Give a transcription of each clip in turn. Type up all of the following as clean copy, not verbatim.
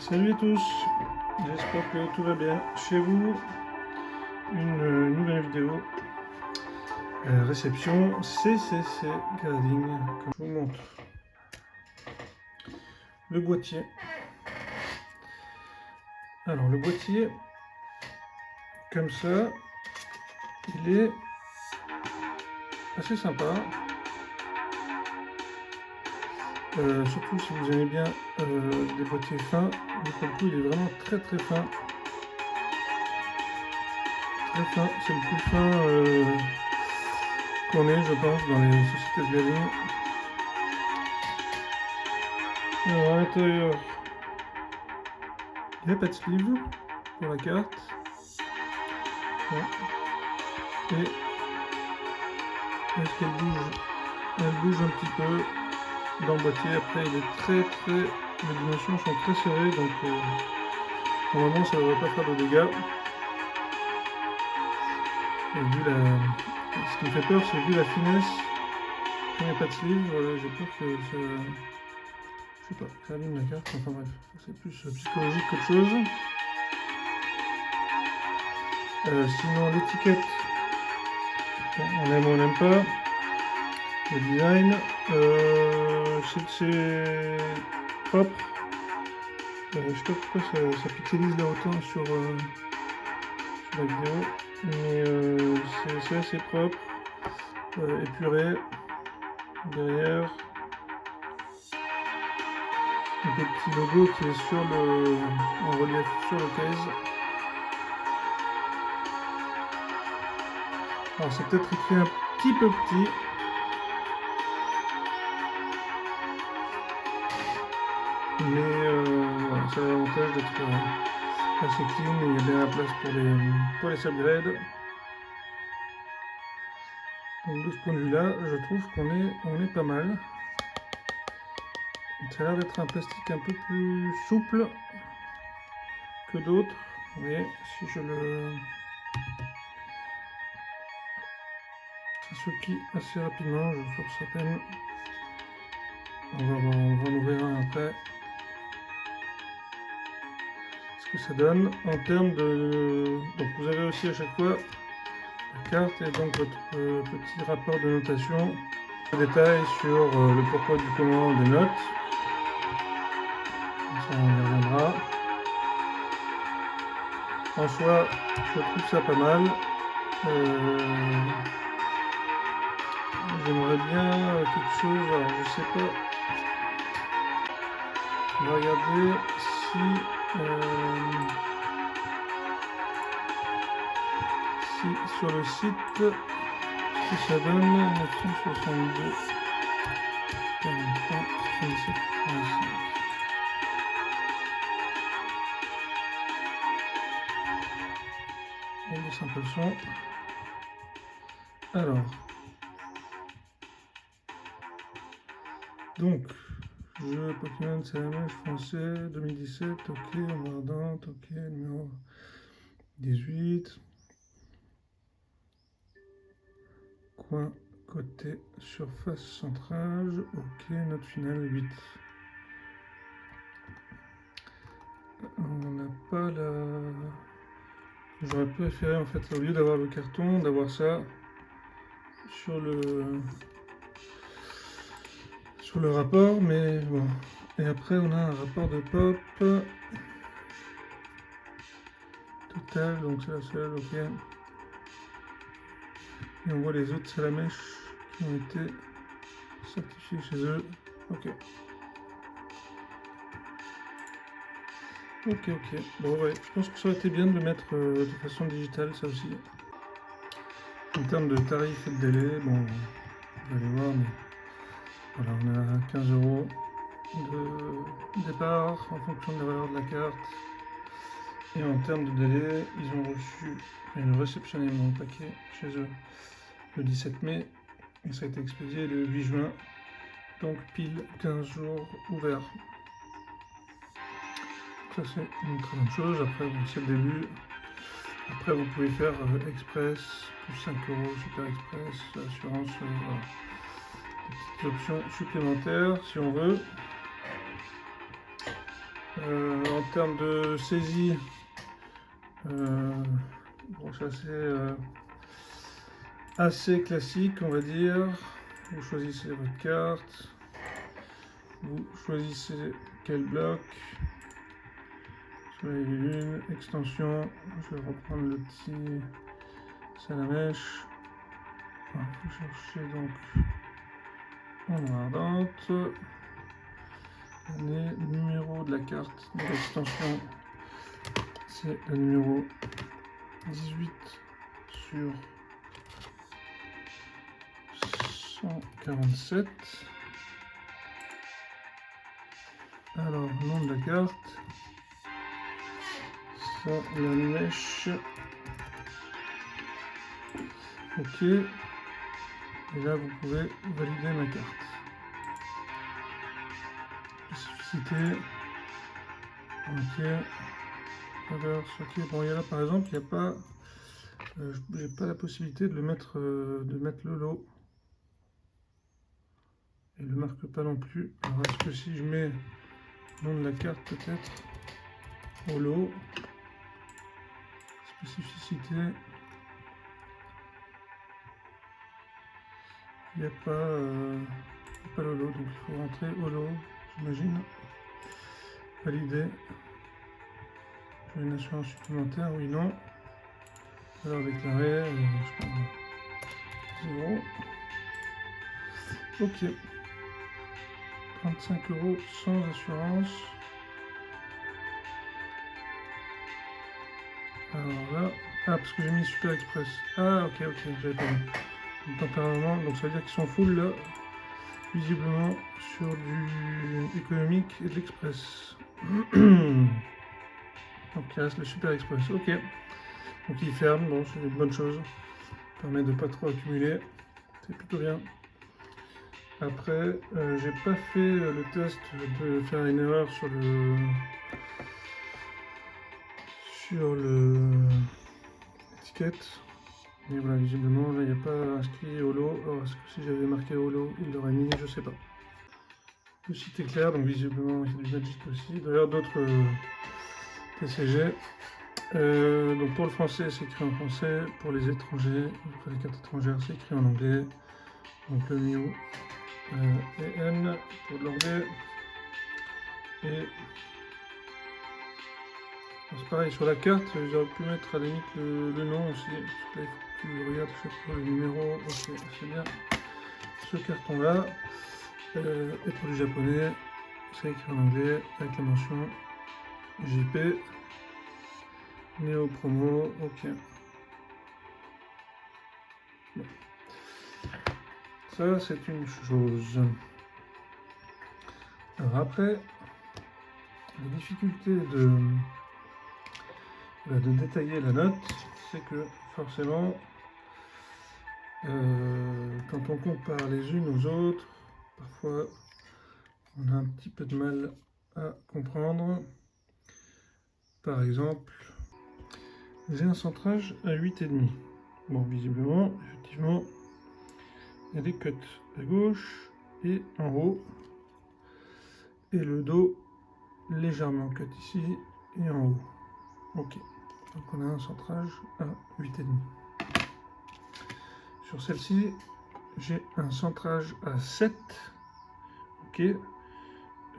Salut à tous, j'espère que tout va bien chez vous. Une nouvelle vidéo réception CCC Grading, comme je vous montre le boîtier. Alors le boîtier, comme ça, il est assez sympa. Surtout si vous aimez bien des boîtiers fins, mais pour le coup il est vraiment très fin. Très fin, c'est le plus fin qu'on ait, je pense, dans les sociétés de grading. Alors à l'intérieur, il n'y a pas de sleeve pour la carte. Ouais. Et est-ce qu'elle bouge? Elle bouge un petit peu dans le boîtier. Après, il est les dimensions sont très serrées, donc normalement ça ne devrait pas faire de dégâts. Et ce qui me fait peur, c'est vu la finesse, quand il n'y a pas de sleeve, j'ai peur que ça, je sais pas, ça abîme la carte. Enfin bref, c'est plus psychologique qu'autre chose. Sinon l'étiquette, bon, on aime ou on n'aime pas. Le design, c'est propre. Je sais pas pourquoi ça pixelise là autant sur la vidéo, mais c'est assez propre, épuré. Derrière, donc le petit logo qui est en relief sur le case. Alors c'est peut-être écrit un petit peu petit. Mais voilà, ça a l'avantage d'être assez clean et il y a bien la place pour les subgrades. Donc de ce point de vue là, je trouve qu'on est pas mal. Ça a l'air d'être un plastique un peu plus souple que d'autres. Vous voyez, si je le... Ça se plie assez rapidement, je force à peine. On va en ouvrir un après. Ce que ça donne en termes de... Donc vous avez aussi à chaque fois la carte et donc votre petit rapport de notation. Détails sur le pourquoi du comment des notes. Ça, on y reviendra. En soi, je trouve ça pas mal. J'aimerais bien quelque chose, alors je sais pas. On va regarder si sur le site, ce que ça donne. 962 43 77 45. On baisse un peu le son. Alors, donc, jeu Pokémon CMH français 2017, ok, en ardente, ok, numéro 18. Coin, côté, surface, centrage, ok, note finale 8. On n'a pas la... J'aurais préféré en fait, au lieu d'avoir le carton, d'avoir ça sur le rapport, mais bon. Et après on a un rapport de pop total, donc c'est la seule, ok. Et on voit les autres Salamèche qui ont été certifiés chez eux, ok. Ok, bon ouais, je pense que ça aurait été bien de le mettre de façon digitale, ça aussi. En termes de tarifs et de délai, bon, vous allez voir, mais voilà, on a 15 € de départ en fonction de la valeur de la carte. Et en termes de délai, ils ont réceptionné mon paquet chez eux le 17 mai et ça a été expédié le 8 juin, donc pile 15 jours ouverts. Ça c'est une très bonne chose. Après bon, c'est le début. Après vous pouvez faire express, plus 5 €, super express, assurance, voilà. Des petites options supplémentaires si on veut. En termes de saisie, broche assez classique, on va dire. Vous choisissez votre carte, vous choisissez quel bloc, soleil et lune, extension. Je vais reprendre le petit salamèche. Il faut chercher donc ombre ardente. Les numéros de la carte de l'extension, c'est le numéro 18 sur 147. Alors, nom de la carte, ça, la mèche. Ok. Et là, vous pouvez valider ma carte. Spécificité. Ok. Alors, ok. Bon, il y a là, par exemple, il n'y a pas... j'ai pas la possibilité de mettre le lot. Il ne le marque pas non plus. Alors, est-ce que si je mets le nom de la carte, peut-être, au lot, spécificité, il n'y a pas le lot, donc il faut rentrer au lot, j'imagine. Valider. J'ai une assurance supplémentaire, oui, non. Alors déclarer, je sais pas, 0. Ok. 35 € sans assurance. Alors là, parce que j'ai mis Super Express. Ah, ok, j'avais pas vu. Temporairement, donc ça veut dire qu'ils sont full là, visiblement sur du économique et de l'express. Donc il reste le Super Express, ok. Donc il ferme, bon c'est une bonne chose. Ça permet de pas trop accumuler, c'est plutôt bien. Après, j'ai pas fait le test de faire une erreur sur l'étiquette. Mais voilà, visiblement là il n'y a pas inscrit holo. Alors est-ce que si j'avais marqué holo, il l'aurait mis, je sais pas. Le site est clair, donc visiblement il y a du Magic aussi. D'ailleurs d'autres TCG. Donc pour le français c'est écrit en français, pour les étrangers, pour les cartes étrangères c'est écrit en anglais. Donc le Mew et N pour l'anglais. Et c'est pareil sur la carte, j'aurais pu mettre à la limite le nom aussi. Là, il faut que tu regardes chaque fois le numéro. Ok, c'est bien. Ce carton là. Et pour le japonais, c'est écrit en anglais avec la mention JP. Néo promo, ok. Bon. Ça, c'est une chose. Alors après, la difficulté de détailler la note, c'est que forcément, quand on compare les unes aux autres, parfois on a un petit peu de mal à comprendre. Par exemple, j'ai un centrage à 8,5. Bon, visiblement, effectivement, il y a des cuts à gauche et en haut, et le dos légèrement cut ici et en haut. Ok, donc on a un centrage à 8,5. Sur celle-ci, j'ai un centrage à 7. Ok,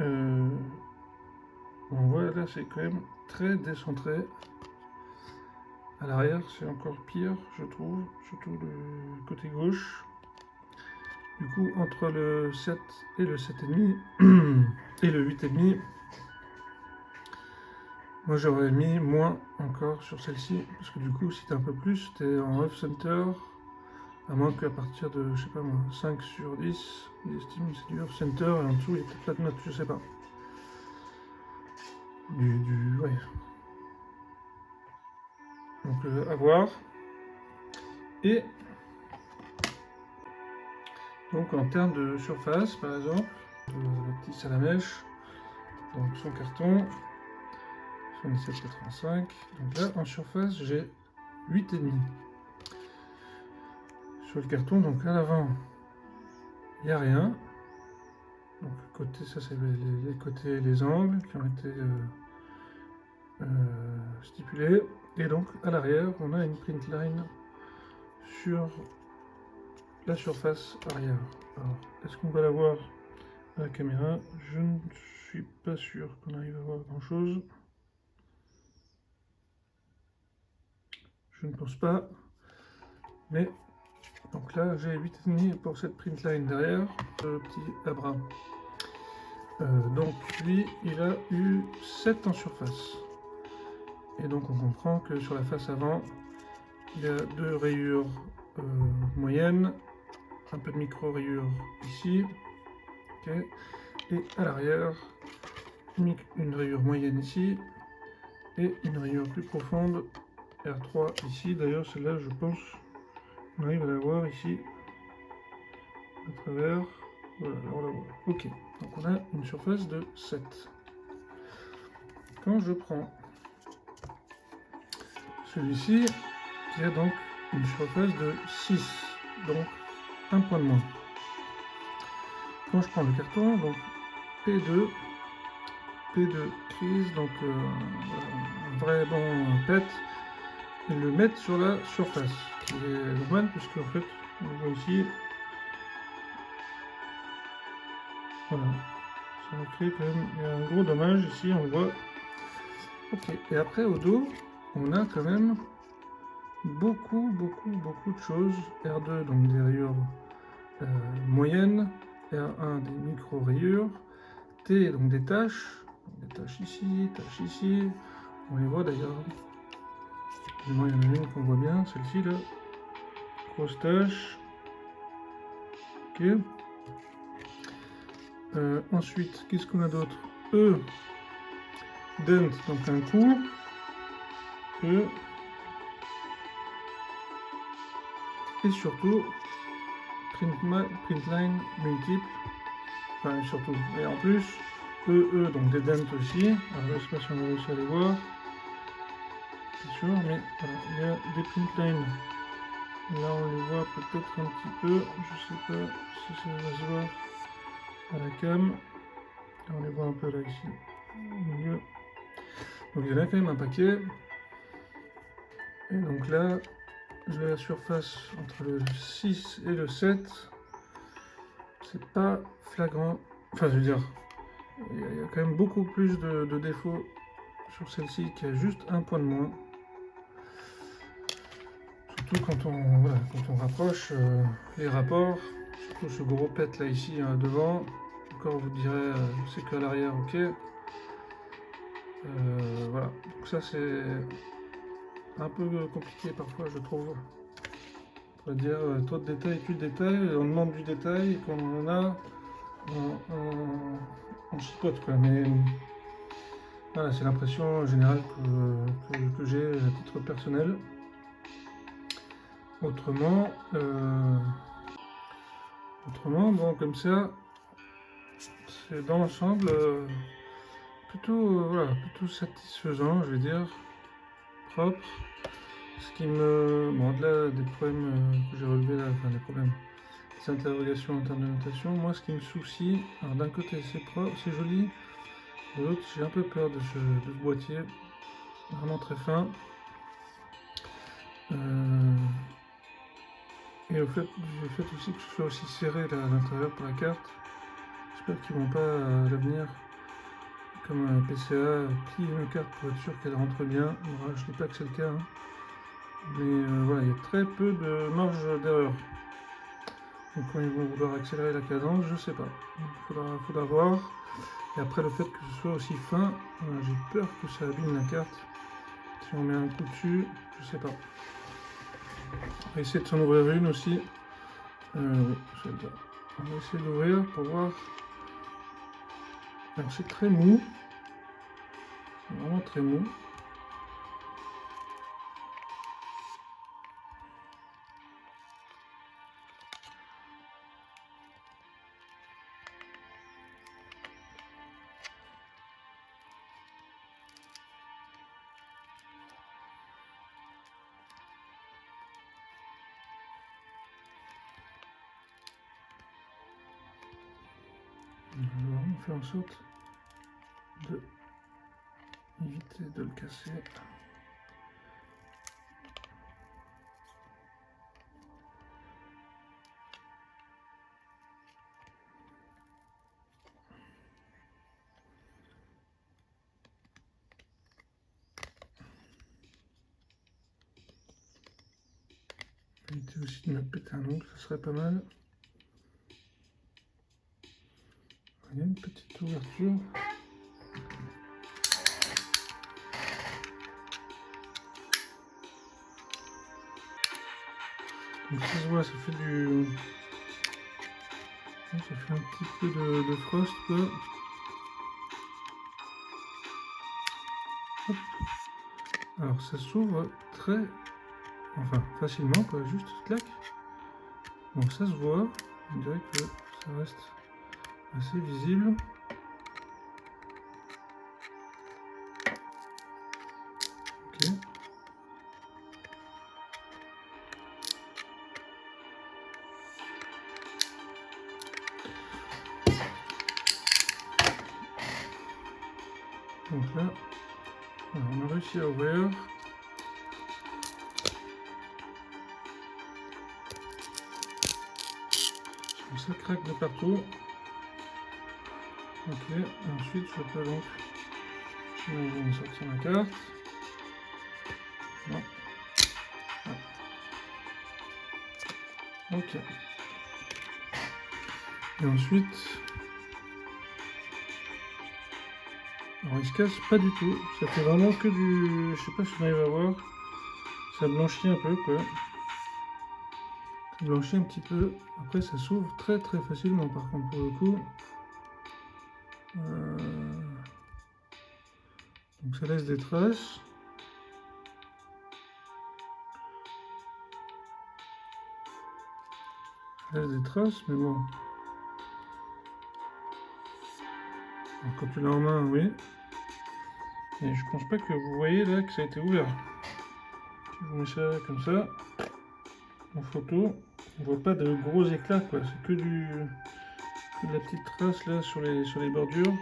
on voit là, c'est quand même très décentré. À l'arrière, c'est encore pire, je trouve, surtout le côté gauche. Du coup, entre le 7 et le 7,5 et le 8,5, moi j'aurais mis moins encore sur celle-ci, parce que du coup, si t'es un peu plus, t'es en off-center, à moins qu'à partir de, je sais pas moi, 5 sur 10, ils estiment que c'est du off-center, et en dessous, il y a peut-être pas de note, je sais pas. Ouais. Donc, à voir. Et donc, en termes de surface, par exemple, le petit salamèche, donc son carton, 77,85. Donc là, en surface, j'ai 8,5. Sur le carton, donc à l'avant, il n'y a rien. Donc côté, ça c'est les côtés et les angles qui ont été stipulés. Et donc à l'arrière, on a une print line sur la surface arrière. Alors, est-ce qu'on va la voir à la caméra? Je ne suis pas sûr qu'on arrive à voir grand chose. Je ne pense pas. Mais donc là, j'ai 8,5 pour cette print line derrière, le petit Abra. Donc lui, il a eu 7 en surface. Et donc on comprend que sur la face avant, il y a 2 rayures moyennes, un peu de micro-rayures ici, okay. Et à l'arrière, une rayure moyenne ici, et une rayure plus profonde, R3 ici. D'ailleurs, celle-là, je pense qu'on arrive à la voir ici, à travers. Voilà, là on la voit. Ok, donc on a une surface de 7. Quand je prends celui-ci, il y a donc une surface de 6, donc un point de moins. Quand je prends le carton, donc P2 crise, donc un vrai bon pet, et le mettre sur la surface, qui est normal puisque en fait, on voit ici, voilà, ça crée quand même, il y a un gros dommage ici, on le voit. Ok, et après au dos, on a quand même beaucoup de choses. R2, donc des rayures moyennes, R1 des micro-rayures, T, donc des taches ici, taches ici, on les voit d'ailleurs. Il y en a une qu'on voit bien, celle-ci là, grosse tache. Ok. Ensuite, qu'est-ce qu'on a d'autre? E, dent, donc un coup. E. Et surtout, print line multiple. Enfin, surtout. Et en plus, donc des dents aussi. Alors, je ne sais pas si on va réussir à les voir. Bien sûr, mais voilà, il y a des print lines. Là, on les voit peut-être un petit peu. Je sais pas si ça va se voir à la cam. Là, on les voit un peu là ici, au milieu. Donc, il y en a quand même un paquet. Et donc là, j'ai la surface entre le 6 et le 7. C'est pas flagrant. Enfin, je veux dire, il y a quand même beaucoup plus de défauts sur celle-ci qui a juste un point de moins. Surtout quand on rapproche les rapports. Surtout ce gros pet là ici devant. Encore vous direz c'est qu'à l'arrière, ok. Voilà, donc ça c'est un peu compliqué parfois je trouve. On va dire trop de détails, plus de détails, on demande du détail et quand on en a, on chipote quoi. Mais voilà, c'est l'impression générale que j'ai à titre personnel. Autrement, bon comme ça, c'est dans l'ensemble plutôt satisfaisant, je vais dire, propre. Ce qui me... Bon, au-delà des problèmes que j'ai relevés là, enfin des problèmes, des interrogations en termes de notation, moi ce qui me soucie, alors d'un côté c'est propre, c'est joli, de l'autre j'ai un peu peur de ce boîtier, vraiment très fin. Et au fait, du fait aussi que ce soit aussi serré là, à l'intérieur pour la carte, j'espère qu'ils vont pas à l'avenir, comme un PCA, plier une carte pour être sûr qu'elle rentre bien. Bon, je ne dis pas que c'est le cas, hein. Mais voilà, il y a très peu de marge d'erreur. Donc quand ils vont vouloir accélérer la cadence, je sais pas. Il faudra voir. Et après le fait que ce soit aussi fin, j'ai peur que ça abîme la carte. Si on met un coup dessus, je sais pas. On va essayer de s'en ouvrir une aussi. Oui, je vais le dire. On va essayer d'ouvrir pour voir. Alors c'est très mou. C'est vraiment très mou. On fait en sorte de éviter de le casser. Éviter aussi de me péter un ongle, ça serait pas mal. Il y a une petite ouverture. Donc ça se voit, ça fait du... Ça fait un petit peu de frost quoi. Hop. Alors ça s'ouvre très... Enfin facilement quoi, juste clac. Donc ça se voit, on dirait que ça reste assez visible. Ok. Donc là, alors on a réussi à ouvrir. Ça craque de partout. Ok, ensuite je peux donc sortir ma carte. Non. Ah. Ok. Et ensuite, alors il se casse pas du tout. Ça fait vraiment que du... Je sais pas si on arrive à voir. Ça blanchit un peu quoi. Ça blanchit un petit peu. Après ça s'ouvre très très facilement par contre pour le coup. Donc ça laisse des traces. Ça laisse des traces, mais bon. Alors, quand tu l'as en main, oui. Et je pense pas que vous voyez là que ça a été ouvert. Si je vous mets ça comme ça, en photo, on voit pas de gros éclats quoi. C'est que de la petite trace là sur les bordures.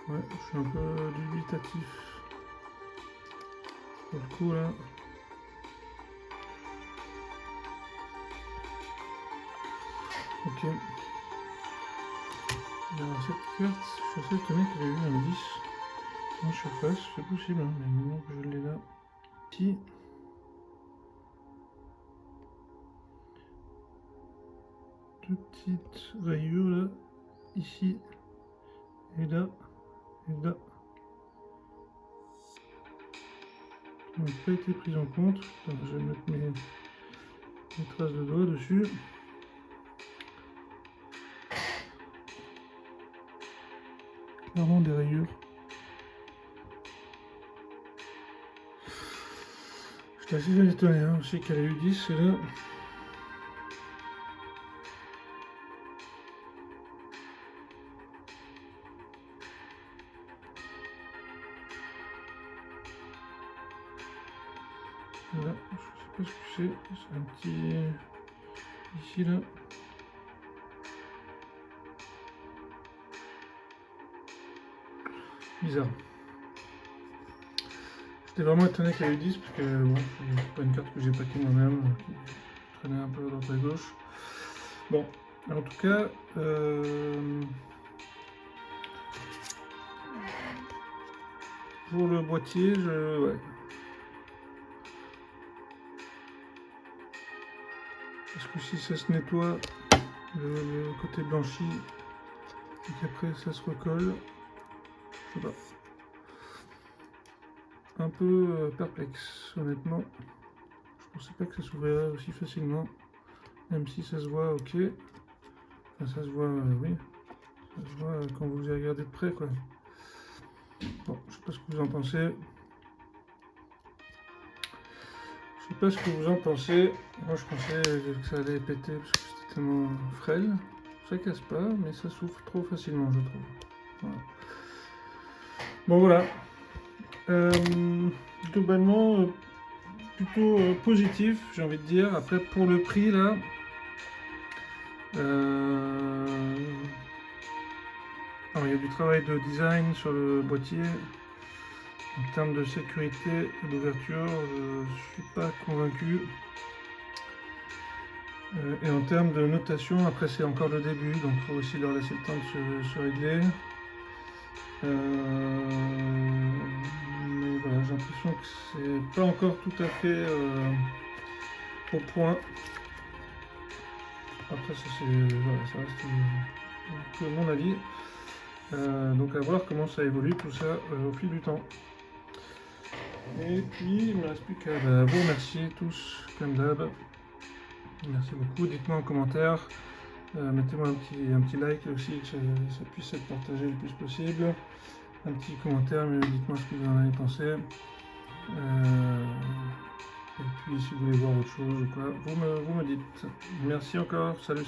Ouais, je suis un peu dubitatif pour le coup là. Ok. Alors cette carte, je suis assez étonné qu'elle ait eu un 10 en surface. C'est possible, hein, mais maintenant que je l'ai là. Ici. Deux petites rayures là. Ici. Et là. Et là. Qui n'ont pas été prises en compte. Donc, je vais mettre mes traces de doigts dessus. Clairement des rayures. J'étais assez étonné, hein. Je sais qu'elle a eu 10 et là. Là, je sais pas ce que c'est un petit... Ici, là. Bizarre. J'étais vraiment étonné qu'elle ait eu 10 parce que bon, c'est pas une carte que j'ai paquée moi-même, qui traînait un peu à droite à gauche. Bon, en tout cas, pour le boîtier, ouais. Parce que si ça se nettoie, le côté blanchi, et qu'après ça se recolle, je sais pas. Un peu perplexe, honnêtement. Je pensais pas que ça s'ouvrirait aussi facilement, même si ça se voit, ok. Enfin, ça se voit, oui. Ça se voit quand vous y regardez de près, quoi. Bon, je sais pas ce que vous en pensez. Je sais pas ce que vous en pensez. Moi, je pensais que ça allait péter parce que c'était tellement frêle. Ça casse pas, mais ça souffre trop facilement, je trouve. Voilà. Bon, voilà. Globalement, plutôt positif, j'ai envie de dire. Après, pour le prix, là, alors, il y a du travail de design sur le boîtier. En termes de sécurité et d'ouverture, je suis pas convaincu. Et en termes de notation, après c'est encore le début, donc il faut aussi leur laisser le temps de se régler. Mais voilà, j'ai l'impression que c'est pas encore tout à fait au point. Après ça c'est voilà, ça reste que mon avis. Donc à voir comment ça évolue tout ça au fil du temps. Et puis il ne me reste plus qu'à vous remercier tous comme d'hab. Merci beaucoup, dites-moi en commentaire, mettez-moi un petit like aussi, que ça puisse être partagé le plus possible. Un petit commentaire, mais dites-moi ce que vous en avez pensé. Et puis si vous voulez voir autre chose ou quoi, vous me dites. Merci encore, salut.